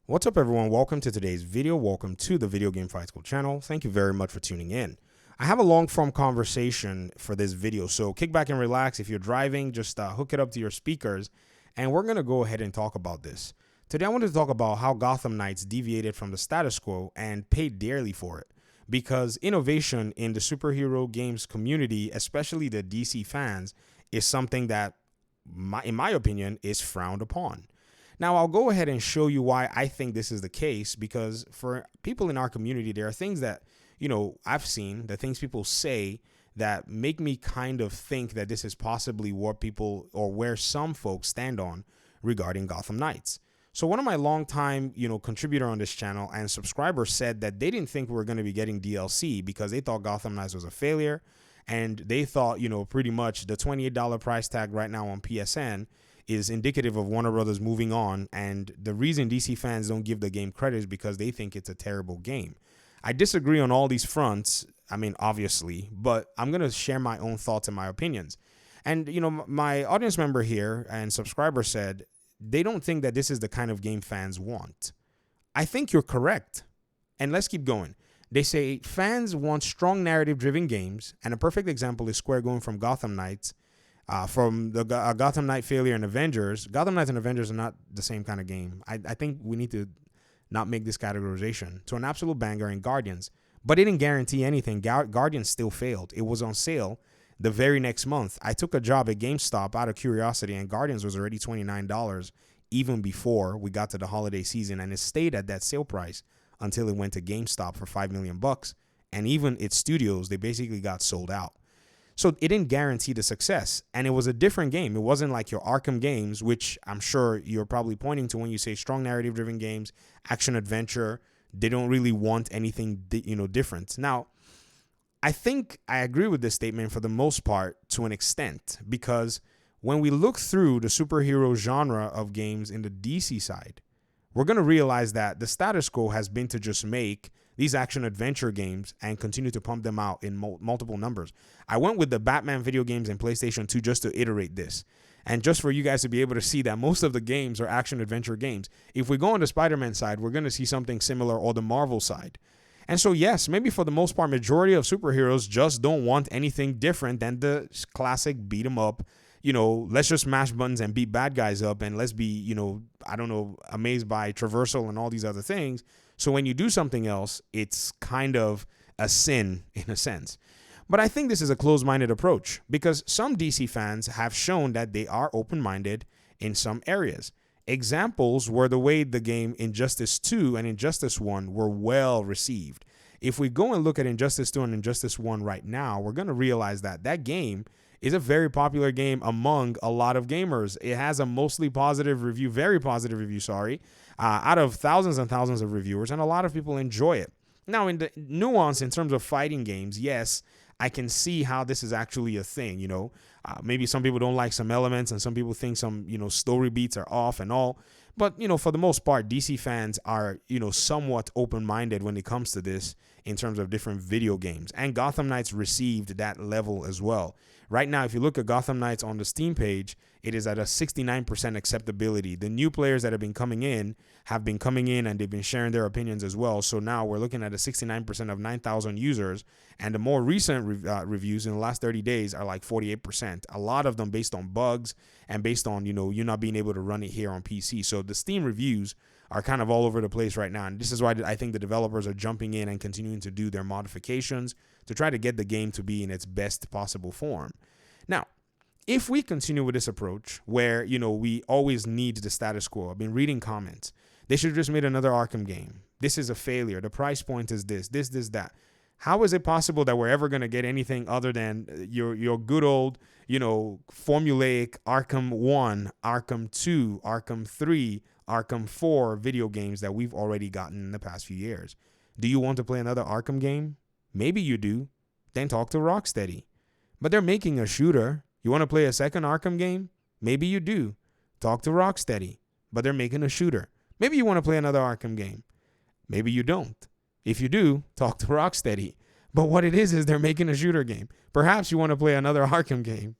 What's up, everyone? Welcome to today's video. Welcome to the Video Game Fight School channel. Thank you very much for tuning in. I have a long form conversation for this video, so kick back and relax. If you're driving, just hook it up to your speakers, and we're going to go ahead and talk about this. Today, I wanted to talk about how Gotham Knights deviated from the status quo and paid dearly for it, because innovation in the superhero games community, especially the DC fans, is something that, in my opinion, is frowned upon. Now, I'll go ahead and show you why I think this is the case, because for people in our community, there are things that, I've seen, the things people say that make me kind of think that this is possibly what people or where some folks stand on regarding Gotham Knights. So one of my longtime, contributor on this channel and subscribers said that they didn't think we were going to be getting DLC because they thought Gotham Knights was a failure. And they thought, pretty much the $28 price tag right now on PSN is indicative of Warner Brothers moving on, and the reason DC fans don't give the game credit is because they think it's a terrible game. I disagree on all these fronts, obviously, but I'm going to share my own thoughts and my opinions. And, my audience member here and subscriber said they don't think that this is the kind of game fans want. I think you're correct, and let's keep going. They say fans want strong narrative-driven games, and a perfect example is Square going from Gotham Knights from the Gotham Knight failure and Avengers. Gotham Knights and Avengers are not the same kind of game. I think we need to not make this categorization to an absolute banger in Guardians, but it didn't guarantee anything. Guardians still failed. It was on sale the very next month. I took a job at GameStop out of curiosity, and Guardians was already $29 even before we got to the holiday season, and it stayed at that sale price until it went to GameStop for $5 million. And even its studios, they basically got sold out. So it didn't guarantee the success, and it was a different game. It wasn't like your Arkham games, which I'm sure you're probably pointing to when you say strong narrative-driven games, action adventure. They don't really want anything, different. Now, I think I agree with this statement for the most part to an extent, because when we look through the superhero genre of games in the DC side, we're going to realize that the status quo has been to just make these action adventure games and continue to pump them out in multiple numbers. I went with the Batman video games and PlayStation 2 just to iterate this. And just for you guys to be able to see that most of the games are action adventure games. If we go on the Spider-Man side, we're going to see something similar, or the Marvel side. And so, yes, maybe for the most part, majority of superheroes just don't want anything different than the classic beat 'em up. Let's just mash buttons and beat bad guys up, and let's be, amazed by traversal and all these other things. So when you do something else, it's kind of a sin in a sense. But I think this is a closed-minded approach, because some DC fans have shown that they are open-minded in some areas. Examples were the way the game Injustice 2 and Injustice 1 were well received. If we go and look at Injustice 2 and Injustice 1 right now, we're going to realize that that game is a very popular game among a lot of gamers. It has a mostly positive review, very positive review, out of thousands and thousands of reviewers, and a lot of people enjoy it. Now, in the nuance in terms of fighting games, yes, I can see how this is actually a thing. Maybe some people don't like some elements, and some people think some, story beats are off and all. But, for the most part, DC fans are, somewhat open-minded when it comes to this in terms of different video games. And Gotham Knights received that level as well. Right now, if you look at Gotham Knights on the Steam page, it is at a 69% acceptability. The new players that have been coming in and they've been sharing their opinions as well. So now we're looking at a 69% of 9,000 users. And the more recent reviews in the last 30 days are like 48%. A lot of them based on bugs and based on, you not being able to run it here on PC. So the Steam reviews are kind of all over the place right now. And this is why I think the developers are jumping in and continuing to do their modifications to try to get the game to be in its best possible form. Now, if we continue with this approach where, we always need the status quo, I've been reading comments. They should have just made another Arkham game. This is a failure. The price point is this, that. How is it possible that we're ever going to get anything other than your good old, formulaic Arkham 1, Arkham 2, Arkham 3, Arkham 4 video games that we've already gotten in the past few years? Do you want to play another Arkham game? Maybe you do. Then talk to Rocksteady. But they're making a shooter. You want to play a second Arkham game? Maybe you do. Talk to Rocksteady. But they're making a shooter. Maybe you want to play another Arkham game. Maybe you don't. If you do, talk to Rocksteady. But what it is they're making a shooter game. Perhaps you want to play another Arkham game.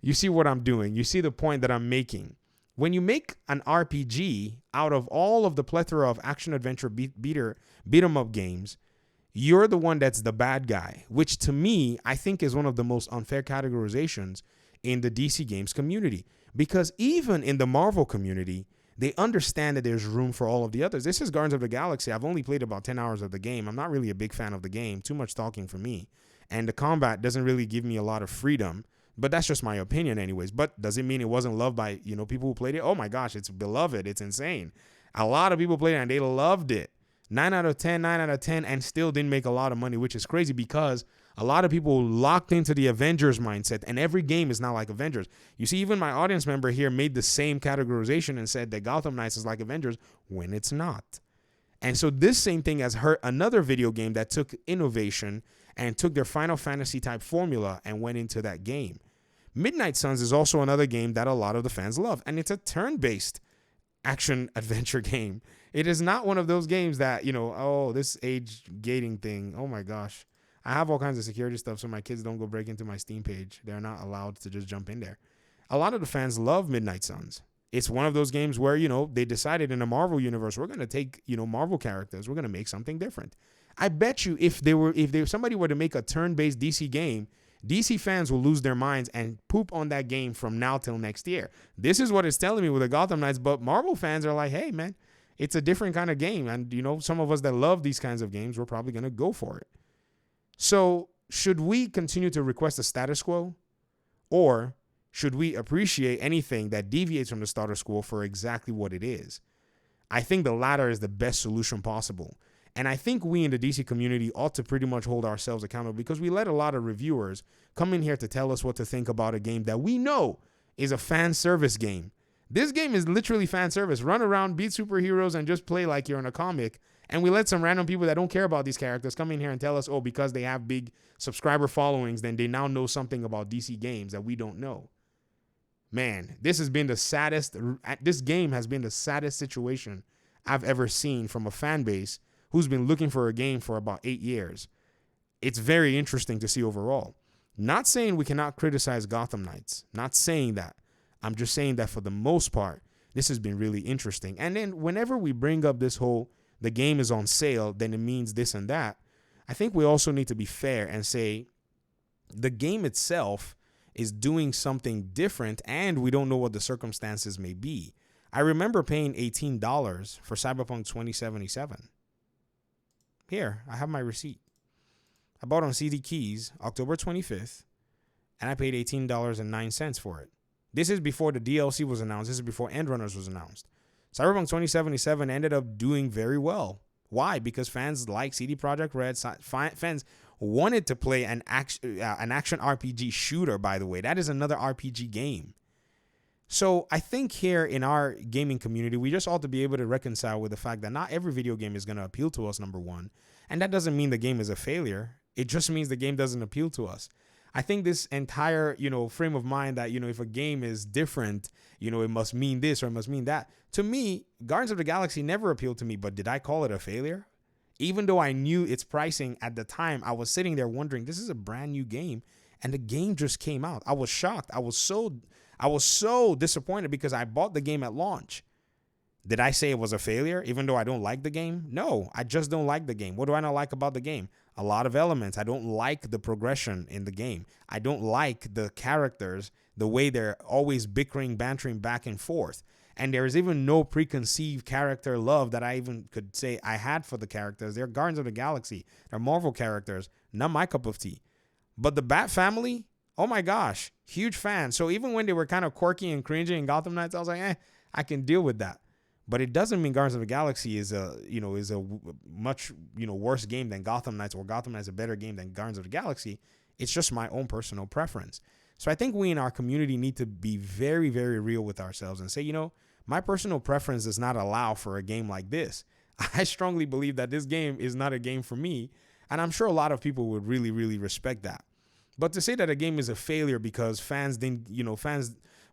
You see what I'm doing. You see the point that I'm making. When you make an RPG out of all of the plethora of action adventure beat 'em up games, you're the one that's the bad guy, which to me, I think is one of the most unfair categorizations in the DC Games community. Because even in the Marvel community, they understand that there's room for all of the others. This is Guardians of the Galaxy. I've only played about 10 hours of the game. I'm not really a big fan of the game. Too much talking for me. And the combat doesn't really give me a lot of freedom. But that's just my opinion anyways. But does it mean it wasn't loved by, people who played it? Oh my gosh, it's beloved. It's insane. A lot of people played it and they loved it. 9 out of 10, and still didn't make a lot of money, which is crazy because a lot of people locked into the Avengers mindset, and every game is not like Avengers. You see, even my audience member here made the same categorization and said that Gotham Knights is like Avengers when it's not. And so this same thing has hurt another video game that took innovation and took their Final Fantasy type formula and went into that game. Midnight Suns is also another game that a lot of the fans love, and it's a turn-based action adventure game. It is not one of those games that, this age gating thing. Oh my gosh. I have all kinds of security stuff so my kids don't go break into my Steam page. They're not allowed to just jump in there. A lot of the fans love Midnight Suns. It's one of those games where, they decided in the Marvel universe, we're going to take, Marvel characters. We're going to make something different. I bet you if somebody were to make a turn-based DC game, DC fans will lose their minds and poop on that game from now till next year. This is what it's telling me with the Gotham Knights, but Marvel fans are like, hey, man, it's a different kind of game. And, some of us that love these kinds of games, we're probably going to go for it. So should we continue to request a status quo, or should we appreciate anything that deviates from the status quo for exactly what it is? I think the latter is the best solution possible. And I think we in the DC community ought to pretty much hold ourselves accountable because we let a lot of reviewers come in here to tell us what to think about a game that we know is a fan service game. This game is literally fan service. Run around, beat superheroes, and just play like you're in a comic. And we let some random people that don't care about these characters come in here and tell us, oh, because they have big subscriber followings, then they now know something about DC games that we don't know. Man, this game has been the saddest situation I've ever seen from a fan base who's been looking for a game for about 8 years. It's very interesting to see overall. Not saying we cannot criticize Gotham Knights. Not saying that. I'm just saying that for the most part, this has been really interesting. And then whenever we bring up this whole, the game is on sale, then it means this and that, I think we also need to be fair and say the game itself is doing something different and we don't know what the circumstances may be. I remember paying $18 for Cyberpunk 2077. Here, I have my receipt. I bought on CD Keys October 25th, and I paid $18.09 for it. This is before the DLC was announced. This is before Endrunners was announced. Cyberpunk 2077 ended up doing very well. Why? Because fans like CD Projekt Red. Fans wanted to play an action RPG shooter, by the way. That is another RPG game. So I think here in our gaming community, we just ought to be able to reconcile with the fact that not every video game is going to appeal to us, number one. And that doesn't mean the game is a failure. It just means the game doesn't appeal to us. I think this entire, frame of mind that, if a game is different, it must mean this or it must mean that. To me, Guardians of the Galaxy never appealed to me, but did I call it a failure? Even though I knew its pricing at the time, I was sitting there wondering, this is a brand new game. And the game just came out. I was shocked. I was so disappointed because I bought the game at launch. Did I say it was a failure even though I don't like the game? No, I just don't like the game. What do I not like about the game? A lot of elements. I don't like the progression in the game. I don't like the characters, the way they're always bickering, bantering back and forth. And there is even no preconceived character love that I even could say I had for the characters. They're Guardians of the Galaxy. They're Marvel characters. Not my cup of tea. But the Bat family, oh my gosh, huge fan. So even when they were kind of quirky and cringy in Gotham Knights, I was like, I can deal with that. But it doesn't mean Guardians of the Galaxy is a much, worse game than Gotham Knights, or Gotham Knights is a better game than Guardians of the Galaxy. It's just my own personal preference. So I think we in our community need to be very, very real with ourselves and say, my personal preference does not allow for a game like this. I strongly believe that this game is not a game for me. And I'm sure a lot of people would really, really respect that. But to say that a game is a failure because fans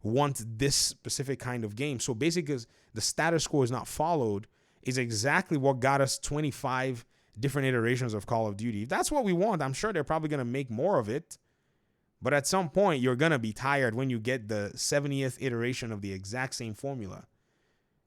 want this specific kind of game. So basically, the status quo is not followed is exactly what got us 25 different iterations of Call of Duty. If that's what we want, I'm sure they're probably going to make more of it. But at some point, you're going to be tired when you get the 70th iteration of the exact same formula.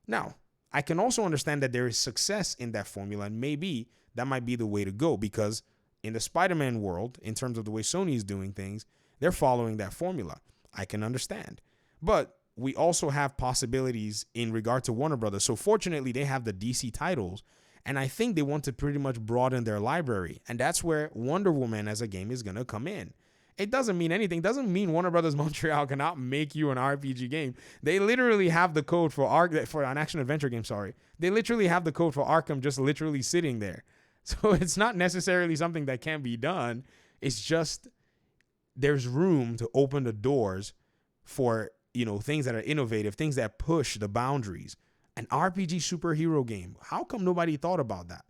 Now, I can also understand that there is success in that formula, and maybe that might be the way to go, because in the Spider-Man world, in terms of the way Sony is doing things, they're following that formula. I can understand. But we also have possibilities in regard to Warner Brothers. So fortunately, they have the DC titles, and I think they want to pretty much broaden their library. And that's where Wonder Woman as a game is going to come in. It doesn't mean anything. It doesn't mean Warner Brothers Montreal cannot make you an RPG game. They literally have the code for an action adventure game. They literally have the code for Arkham just literally sitting there. So it's not necessarily something that can't be done. It's just there's room to open the doors for, things that are innovative, things that push the boundaries. An RPG superhero game. How come nobody thought about that?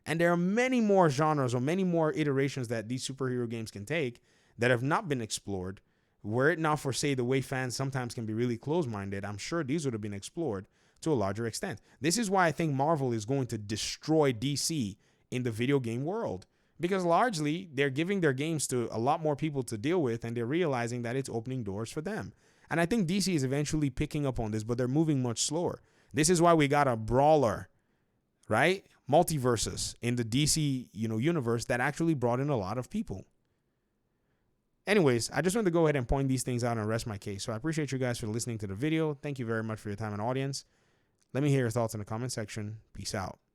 And there are many more genres or many more iterations that these superhero games can take that have not been explored. Were it not for, say, the way fans sometimes can be really close-minded, I'm sure these would have been explored to a larger extent. This is why I think Marvel is going to destroy DC in the video game world, because largely they're giving their games to a lot more people to deal with, and they're realizing that it's opening doors for them. And I think DC is eventually picking up on this, but they're moving much slower. This is why we got a brawler, right? Multiverses in the DC, universe that actually brought in a lot of people. Anyways, I just wanted to go ahead and point these things out and rest my case. So I appreciate you guys for listening to the video. Thank you very much for your time and audience. Let me hear your thoughts in the comment section. Peace out.